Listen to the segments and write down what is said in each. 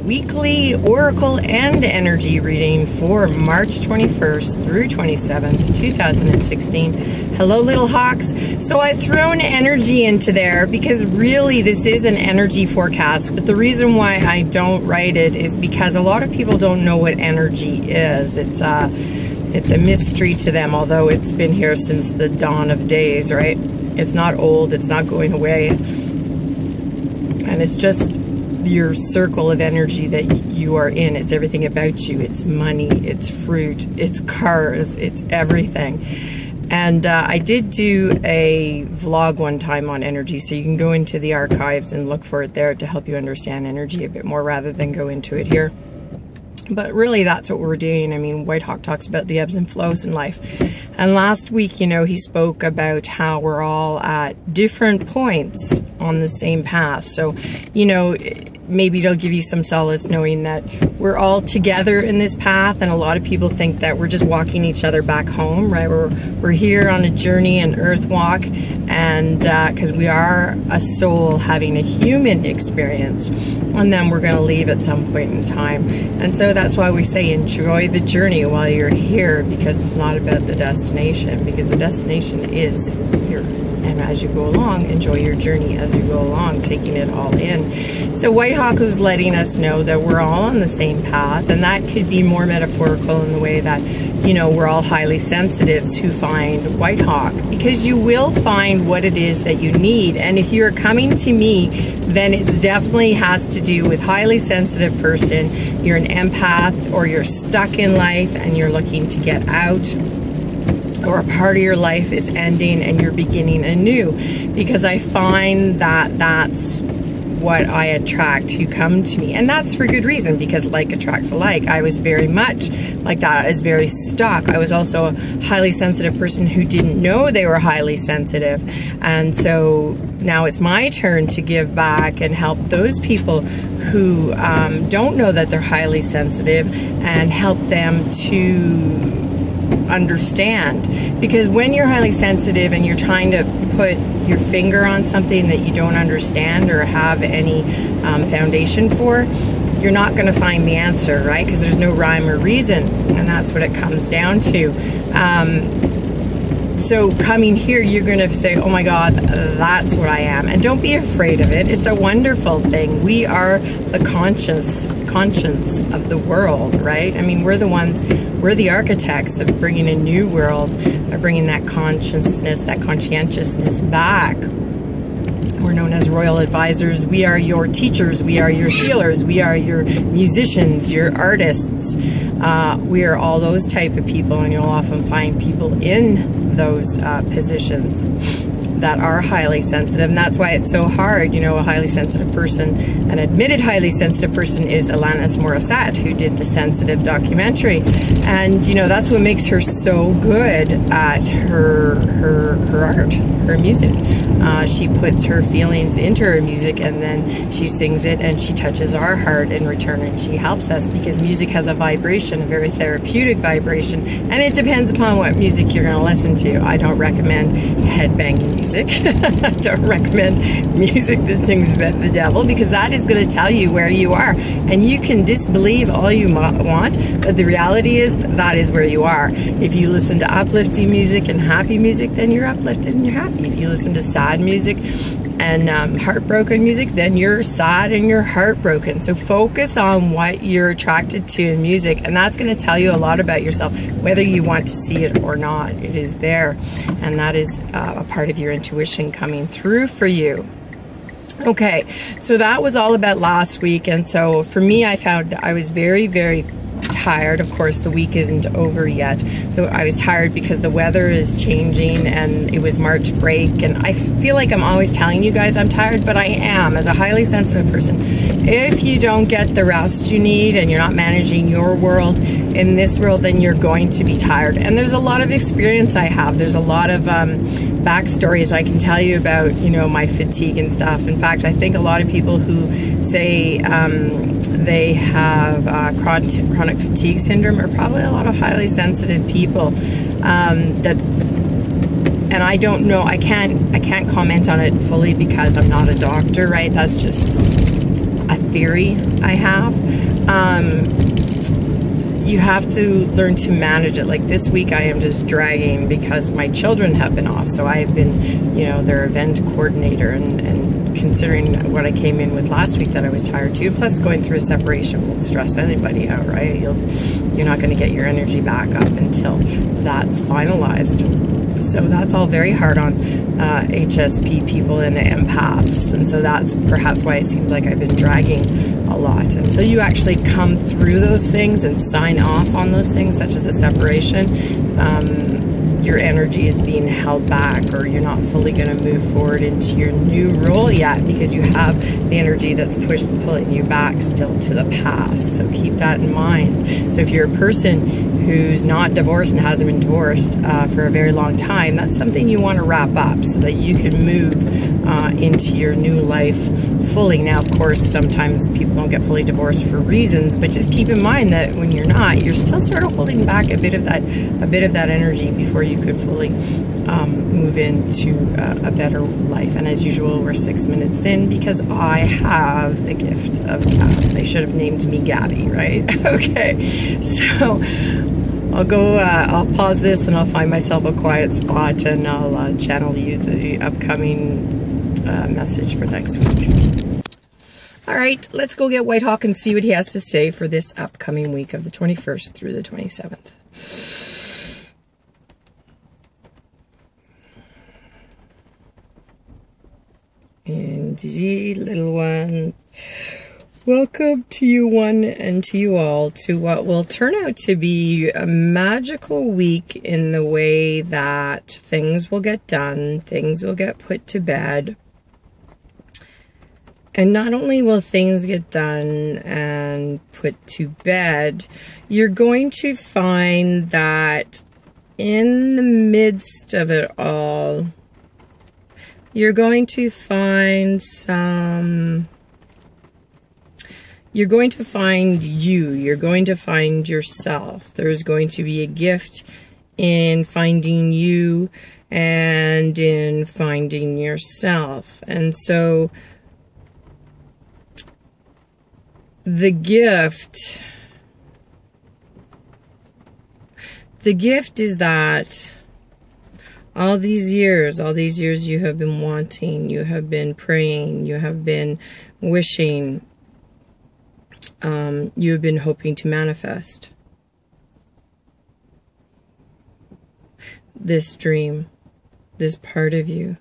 weekly oracle and energy reading for March 21st through 27th, 2016. Hello, little hawks. So I've thrown energy into there because really this is an energy forecast, but the reason why I don't write it is because a lot of people don't know what energy is. It's a mystery to them, although it's been here since the dawn of days, right? It's not old, it's not going away, and it's just your circle of energy that you are in. It's everything about you. It's money, it's fruit, it's cars, it's everything. And I did do a vlog one time on energy, so you can go into the archives and look for it there to help you understand energy a bit more rather than go into it here. But really, that's what we're doing. I mean, Whitehawk talks about the ebbs and flows in life. And last week, you know, he spoke about how we're all at different points on the same path. So, you know, maybe it'll give you some solace knowing that we're all together in this path. And a lot of people think that we're just walking each other back home, right? We're here on a journey, an earth walk, and because we are a soul having a human experience, and then we're going to leave at some point in time. And so that's why we say enjoy the journey while you're here, because it's not about the destination, because the destination is here. And as you go along, enjoy your journey as you go along, taking it all in. So Whitehawk was letting us know that we're all on the same path, and that could be more metaphorical in the way that, you know, we're all highly sensitives who find Whitehawk, because you will find what it is that you need. And if you're coming to me, then it definitely has to do with highly sensitive person. You're an empath, or you're stuck in life and you're looking to get out, or a part of your life is ending and you're beginning anew. Because I find that that's what I attract who come to me, and that's for good reason, because like attracts alike. I was very much like that. I was very stuck. I was also a highly sensitive person who didn't know they were highly sensitive, and so now it's my turn to give back and help those people who don't know that they're highly sensitive, and help them to understand. Because when you're highly sensitive and you're trying to put your finger on something that you don't understand or have any foundation for, you're not going to find the answer, right? Because there's no rhyme or reason, and that's what it comes down to. So coming here, you're going to say, oh my God, that's what I am. And don't be afraid of it. It's a wonderful thing. We are the conscience of the world, right? I mean, we're the ones, we're the architects of bringing a new world, of bringing that consciousness, that conscientiousness back. We're known as royal advisors. We are your teachers. We are your healers. We are your musicians, your artists. We are all those type of people, and you'll often find people in those positions that are highly sensitive, and that's why it's so hard. You know, a highly sensitive person, an admitted highly sensitive person, is Alanis Morissette, who did the Sensitive documentary, and you know, that's what makes her so good at her art, her music. She puts her feelings into her music, and then she sings it, and she touches our heart in return, and she helps us, because music has a vibration, a very therapeutic vibration, and it depends upon what music you're going to listen to. I don't recommend headbanging music. I don't recommend music that sings about the devil, because that is going to tell you where you are, and you can disbelieve all you want, but the reality is that is where you are. If you listen to uplifting music and happy music, then you're uplifted and you're happy. If you listen to sad music and heartbroken music, then you're sad and you're heartbroken. So focus on what you're attracted to in music, and that's going to tell you a lot about yourself, whether you want to see it or not. It is there, and that is a part of your intuition coming through for you. Okay, so that was all about last week, and so for me, I found I was very, very tired. Of course, the week isn't over yet. So I was tired because the weather is changing, and it was March break, and I feel like I'm always telling you guys I'm tired, but I am. As a highly sensitive person, if you don't get the rest you need and you're not managing your world in this world, then you're going to be tired. And there's a lot of experience I have. There's a lot of backstories I can tell you about, you know, my fatigue and stuff. In fact, I think a lot of people who say they have chronic fatigue syndrome are probably a lot of highly sensitive people. And I don't know, I can't comment on it fully because I'm not a doctor, right? That's just a theory I have. You have to learn to manage it. Like this week I am just dragging because my children have been off. So I have been, you know, their event coordinator, and considering what I came in with last week, that I was tired too. Plus going through a separation will stress anybody out, right? You're not going to get your energy back up until that's finalized. So that's all very hard on HSP people and empaths. And so that's perhaps why it seems like I've been dragging a lot. Until you actually come through those things and sign off on those things, such as a separation, your energy is being held back, or you're not fully going to move forward into your new role yet, because you have the energy that's pulling you back still to the past. So keep that in mind. So if you're a person who's not divorced and hasn't been divorced for a very long time, that's something you want to wrap up so that you can move into your new life fully. Now, of course, sometimes people don't get fully divorced for reasons, but just keep in mind that when you're not, you're still sort of holding back a bit of that energy before you could fully move into a better life. And as usual, we're 6 minutes in because I have the gift of gab. They should have named me Gabby, right? Okay, so I'll go, I'll pause this and I'll find myself a quiet spot, and I'll channel you the upcoming message for next week. All right, let's go get Whitehawk and see what he has to say for this upcoming week of the 21st through the 27th. Indeed, little one. Welcome to you one and to you all to what will turn out to be a magical week in the way that things will get done, things will get put to bed. And not only will things get done and put to bed, you're going to find that in the midst of it all, you're going to find you're going to find you. You're going to find yourself. There's going to be a gift in finding you and in finding yourself. And so the gift is that all these years you have been wanting, you have been praying, you have been wishing, you have been hoping to manifest this dream, this part of you.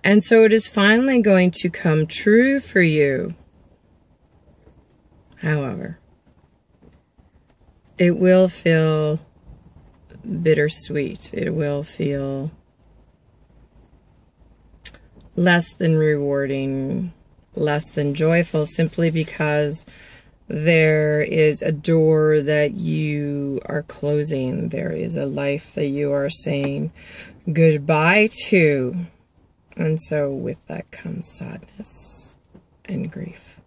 And so it is finally going to come true for you. However, it will feel bittersweet. It will feel less than rewarding, less than joyful, simply because there is a door that you are closing. There is a life that you are saying goodbye to. And so with that comes sadness and grief.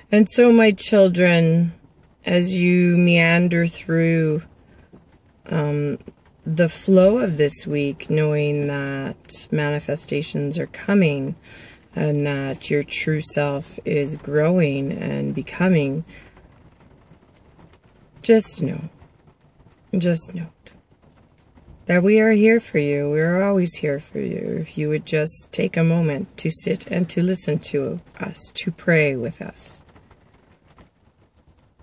And so, my children, as you meander through the flow of this week, knowing that manifestations are coming and that your true self is growing and becoming, just know that we are here for you. We are always here for you. If you would just take a moment to sit and to listen to us, to pray with us,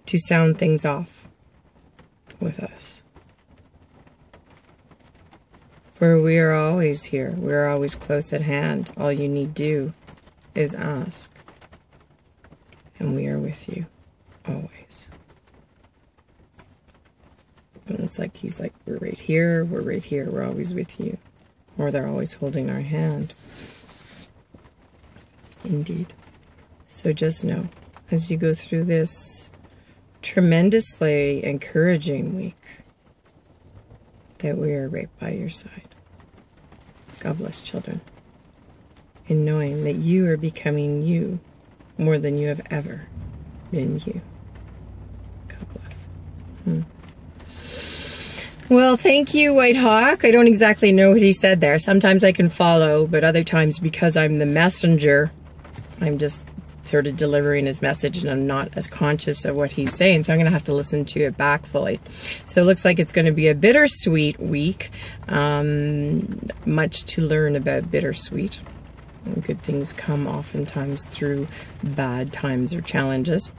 to sound things off with us. For we are always here. We are always close at hand. All you need do is ask. And we are with you always. And it's like he's like, we're right here, we're always with you. Or they're always holding our hand. Indeed. So just know, as you go through this tremendously encouraging week, that we are right by your side. God bless, children. In knowing that you are becoming you more than you have ever been you. God bless. Well, thank you, Whitehawk. I don't exactly know what he said there. Sometimes I can follow, but other times, because I'm the messenger, I'm just sort of delivering his message and I'm not as conscious of what he's saying, so I'm going to have to listen to it back fully. So it looks like it's going to be a bittersweet week. Much to learn about bittersweet. Good things come oftentimes through bad times or challenges.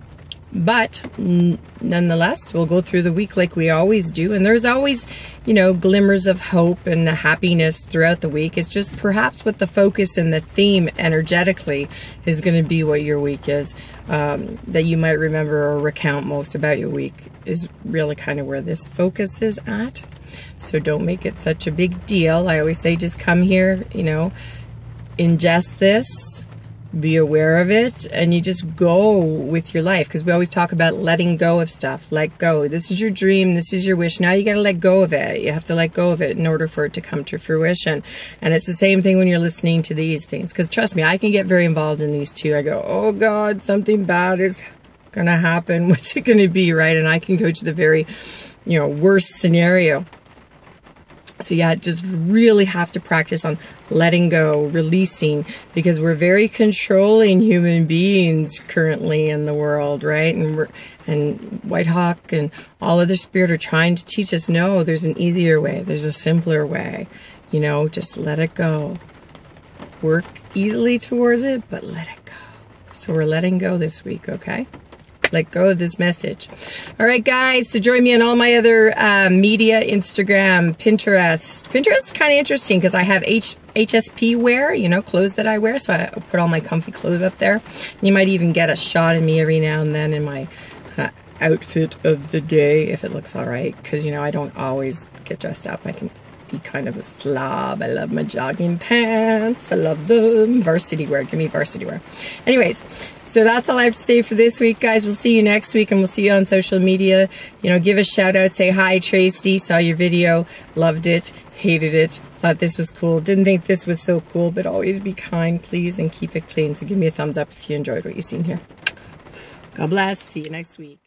But nonetheless, we'll go through the week like we always do. And there's always, you know, glimmers of hope and happiness throughout the week. It's just perhaps what the focus and the theme energetically is going to be what your week is. That you might remember or recount most about your week is really kind of where this focus is at. So don't make it such a big deal. I always say just come here, you know, ingest this, be aware of it, and you just go with your life, because we always talk about letting go of stuff. Let go. This is your dream, this is your wish, now you got to let go of it. You have to let go of it in order for it to come to fruition. And it's the same thing when you're listening to these things, because trust me, I can get very involved in these too. I go, oh God, something bad is gonna happen. What's it gonna be, right? And I can go to the very, you know, worst scenario. So yeah, just really have to practice on letting go, releasing, because we're very controlling human beings currently in the world, right? And Whitehawk and all other spirit are trying to teach us, no, there's an easier way, there's a simpler way. You know, just let it go. Work easily towards it, but let it go. So we're letting go this week, okay? Let go of this message. All right, guys, so join me on all my other media, Instagram, Pinterest. Pinterest is kind of interesting because I have HSP wear, you know, clothes that I wear. So I put all my comfy clothes up there. You might even get a shot of me every now and then in my outfit of the day, if it looks all right. Because, you know, I don't always get dressed up. I can be kind of a slob. I love my jogging pants. I love them. Varsity wear. Give me varsity wear. Anyways, so that's all I have to say for this week, guys. We'll see you next week, and we'll see you on social media. You know, give a shout out. Say hi, Tracy. Saw your video. Loved it. Hated it. Thought this was cool. Didn't think this was so cool, but always be kind, please, and keep it clean. So give me a thumbs up if you enjoyed what you've seen here. God bless. See you next week.